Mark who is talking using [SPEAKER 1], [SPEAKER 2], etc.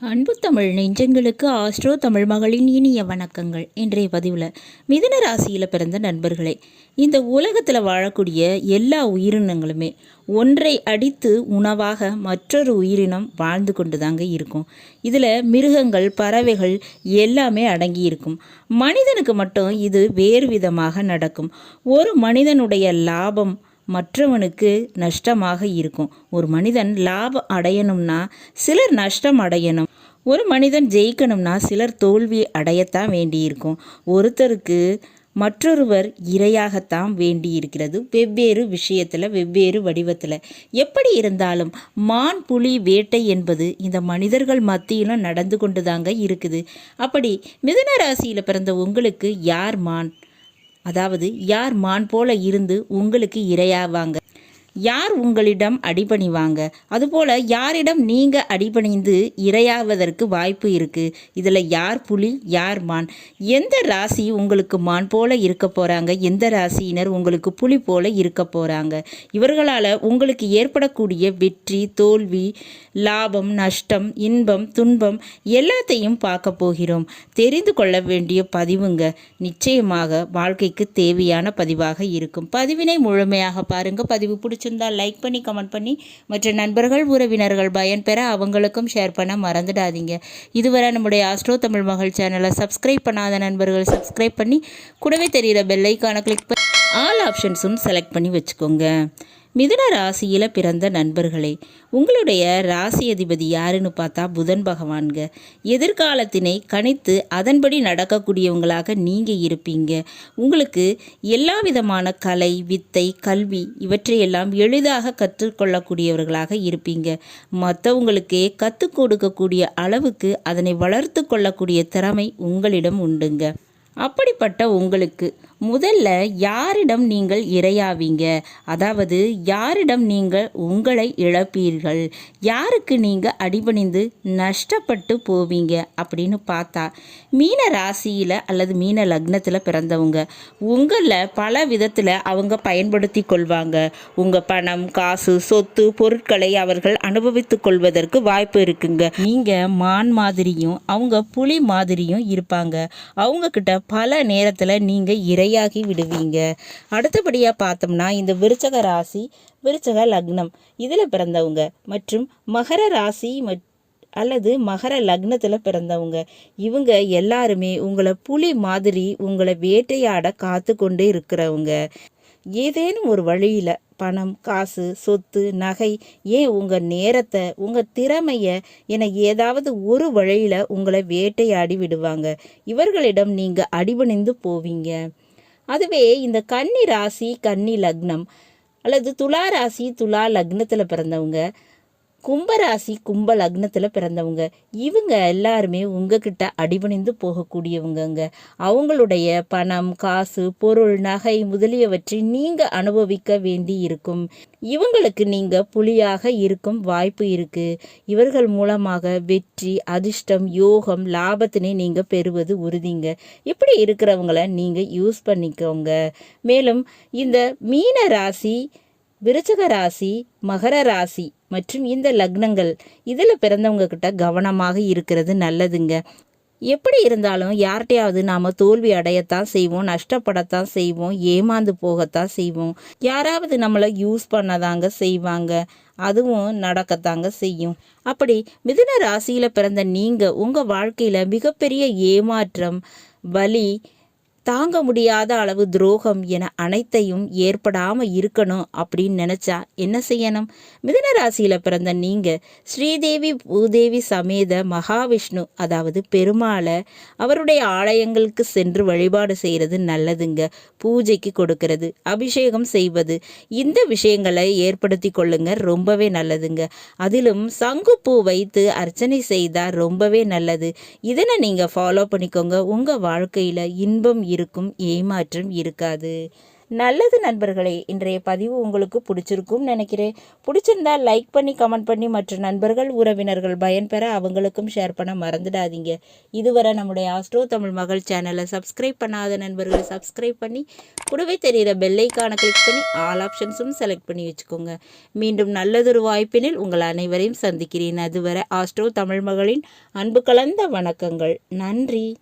[SPEAKER 1] அன்பு தமிழ் நெஞ்சங்களுக்கு ஆஸ்ட்ரோ தமிழ் மகளின் இனிய வணக்கங்கள். இன்றைய பதிவில் மிதுன ராசியில் பிறந்த நண்பர்களே, இந்த உலகத்தில் வாழக்கூடிய எல்லா உயிரினங்களுமே ஒன்றை அடித்து உணவாக மற்றொரு உயிரினம் வாழ்ந்து கொண்டு தாங்க இருக்கும். இதில் மிருகங்கள், பறவைகள் எல்லாமே அடங்கி இருக்கும். மனிதனுக்கு மட்டும் இது வேறு விதமாக நடக்கும். ஒரு மனிதனுடைய லாபம் மற்றவனுக்கு நஷ்டமாக இருக்கும். ஒரு மனிதன் லாபம் அடையணும்னா சிலர் நஷ்டம் அடையணும். ஒரு மனிதன் ஜெயிக்கணும்னா சிலர் தோல்வி அடையத்தான் வேண்டியிருக்கும். ஒருத்தருக்கு மற்றொருவர் இரையாகத்தான் வேண்டி இருக்கிறது. வெவ்வேறு விஷயத்தில், வெவ்வேறு வடிவத்தில். எப்படி இருந்தாலும் மான் புலி வேட்டை என்பது இந்த மனிதர்கள் மத்தியிலும் நடந்து கொண்டு தாங்க இருக்குது. அப்படி மிதுன ராசியில் பிறந்த உங்களுக்கு யார் மான்? அதாவது யார் மான் போல இருந்து உங்களுக்கு இரையாவாங்க? யார் உங்களிடம் அடிபணிவாங்க? அதுபோல் யாரிடம் நீங்கள் அடிபணிந்து இரையாவதற்கு வாய்ப்பு இருக்குது? இதில் யார் புலி, யார் மான்? எந்த ராசி உங்களுக்கு மான் போல இருக்க போகிறாங்க? எந்த ராசியினர் உங்களுக்கு புலி போல இருக்க போகிறாங்க? இவர்களால் உங்களுக்கு ஏற்படக்கூடிய வெற்றி, தோல்வி, லாபம், நஷ்டம், இன்பம், துன்பம் எல்லாத்தையும் பார்க்க போகிறோம். தெரிந்து கொள்ள வேண்டிய பதிவுங்க. நிச்சயமாக வாழ்க்கைக்கு தேவையான பதிவாக இருக்கும். பதிவினை முழுமையாக பாருங்கள். பதிவு பிடிச்சிருந்தால் லைக் பண்ணி, கமெண்ட் பண்ணி மற்ற நண்பர்கள், உறவினர்கள் பயன்பெற அவங்களுக்கும் ஷேர் பண்ண மறந்துடாதீங்க. இதுவரை நம்முடைய ஆஸ்ட்ரோ தமிழ் மகள் சேனலை சப்ஸ்கிரைப் பண்ணாத நண்பர்கள் சப்ஸ்கிரைப் பண்ணி கூடவே தெரிகிற பெல் ஐக்கானை கிளிக் பண்ணி ஆல் ஆப்ஷன்ஸும் செலக்ட் பண்ணி வச்சுக்கோங்க. மிதுன ராசியில் பிறந்த நண்பர்களே, உங்களுடைய ராசி அதிபதி யாருன்னு பார்த்தா புதன் பகவான்க. எதிர்காலத்தினை கணித்து அதன்படி நடக்கக்கூடியவங்களாக நீங்கள் இருப்பீங்க. உங்களுக்கு எல்லா விதமான கலை, வித்தை, கல்வி இவற்றையெல்லாம் எளிதாக கற்றுக்கொள்ளக்கூடியவர்களாக இருப்பீங்க. மற்றவங்களுக்கே கற்றுக் கொடுக்கக்கூடிய அளவுக்கு அதனை வளர்த்து கொள்ளக்கூடிய திறமை உங்களிடம் உண்டுங்க. அப்படிப்பட்ட உங்களுக்கு முதல்ல யாரிடம் நீங்கள் இரையாவீங்க? அதாவது யாரிடம் நீங்கள் உங்களை இழப்பீர்கள்? யாருக்கு நீங்கள் அடிபணிந்து நஷ்டப்பட்டு போவீங்க அப்படின்னு பார்த்தா மீன ராசியில் அல்லது மீன லக்னத்தில் பிறந்தவங்க. உங்களில் பல விதத்தில் அவங்க பயன்படுத்தி கொள்வாங்க. உங்கள் பணம், காசு, சொத்து, பொருட்களை அவர்கள் அனுபவித்து கொள்வதற்கு வாய்ப்பு இருக்குங்க. நீங்கள் மான் மாதிரியும் அவங்க புலி மாதிரியும் இருப்பாங்க. அவங்கக்கிட்ட பல நேரத்தில் நீங்கள் இரையாகி விடுவீங்க. அடுத்தபடியாக பார்த்தோம்னா இந்த விருச்சக ராசி, விருச்சக லக்னம் இதில் பிறந்தவங்க மற்றும் மகர ராசி அல்லது மகர லக்னத்தில் பிறந்தவங்க. இவங்க எல்லாருமே உங்களை புலி மாதிரி உங்களை வேட்டையாட காத்து கொண்டு இருக்கிறவங்க. ஏதேனும் ஒரு வழியில் பணம், காசு, சொத்து, நகை, ஏன் உங்கள் நேரத்தை, உங்கள் திறமையை என ஏதாவது ஒரு வழியில் உங்களை வேட்டையாடி விடுவாங்க. இவர்களிடம் நீங்கள் அடிபணிந்து போவீங்க. அதுவே இந்த கன்னி ராசி, கன்னி லக்னம் அல்லது துலா ராசி, துலா லக்னத்தில் பிறந்தவங்க, கும்பராசி, கும்ப லக்னத்தில் பிறந்தவங்க, இவங்க எல்லாருமே உங்ககிட்ட அடிபணிந்து போகக்கூடியவங்கங்க. அவங்களுடைய பணம், காசு, பொருள், நகை முதலியவற்றை நீங்கள் அனுபவிக்க வேண்டி இருக்கும். இவங்களுக்கு நீங்கள் புலியாக இருக்கும் வாய்ப்பு இருக்குது. இவர்கள் மூலமாக வெற்றி, அதிர்ஷ்டம், யோகம், லாபத்தினை நீங்கள் பெறுவது உறுதிங்க. இப்படி இருக்கிறவங்கள நீங்கள் யூஸ் பண்ணிக்கோங்க. மேலும் இந்த மீன ராசி, விருச்சக ராசி, மகர ராசி மற்றும் இந்த லக்னங்கள் இதில் பிறந்தவங்க கிட்ட கவனமாக இருக்கிறது நல்லதுங்க. எப்படி இருந்தாலும் யார்கிட்டையாவது நாம் தோல்வி அடையத்தான் செய்வோம், நஷ்டப்படத்தான் செய்வோம், ஏமாந்து போகத்தான் செய்வோம். யாராவது நம்மளை யூஸ் பண்ணதாங்க செய்வாங்க. அதுவும் நடக்கத்தாங்க செய்யும். அப்படி மிதுன ராசியில் பிறந்த நீங்கள் உங்கள் வாழ்க்கையில் மிகப்பெரிய ஏமாற்றம், வலி, தாங்க முடியாத அளவு துரோகம் என அனைத்தையும் ஏற்படாமல் இருக்கணும் அப்படின்னு நினச்சா என்ன செய்யணும்? மிதுன ராசியில் பிறந்த நீங்கள் ஸ்ரீதேவி பூதேவி சமேத மகாவிஷ்ணு அதாவது பெருமாளை அவருடைய ஆலயங்களுக்கு சென்று வழிபாடு செய்கிறது நல்லதுங்க. பூஜைக்கு கொடுக்கறது, அபிஷேகம் செய்வது, இந்த விஷயங்களை ஏற்படுத்தி கொள்ளுங்க. ரொம்பவே நல்லதுங்க. அதிலும் சங்குப்பூ வைத்து அர்ச்சனை செய்தால் ரொம்பவே நல்லது. இதனை நீங்கள் ஃபாலோ பண்ணிக்கோங்க. உங்கள் வாழ்க்கையில் இன்பம் இருக்கும், ஏமாற்றம் இருக்காது. நல்லது நண்பர்களே, இன்றைய பதிவு உங்களுக்கு பிடிச்சிருக்கும்னு நினைக்கிறேன். பிடிச்சிருந்தா லைக் பண்ணி கமெண்ட் பண்ணி மற்ற நண்பர்கள் உறவினர்கள் பயன்பெற அவங்களுக்கும் ஷேர் பண்ண மறந்துடாதீங்க. இதுவரை நம்முடைய ஆஸ்ட்ரோ தமிழ் மகள் சேனலை சப்ஸ்கிரைப் பண்ணாத நண்பர்கள் சப்ஸ்கிரைப் பண்ணி கூடவே தெரிகிற பெல்லைக்கான கிளிக் பண்ணி ஆல் ஆப்ஷன்ஸும் செலக்ட் பண்ணி வச்சுக்கோங்க. மீண்டும் நல்லதொரு வாய்ப்பினில் உங்கள் அனைவரையும் சந்திக்கிறேன். அதுவரை ஆஸ்ட்ரோ தமிழ் மகளின் அன்பு கலந்த வணக்கங்கள். நன்றி.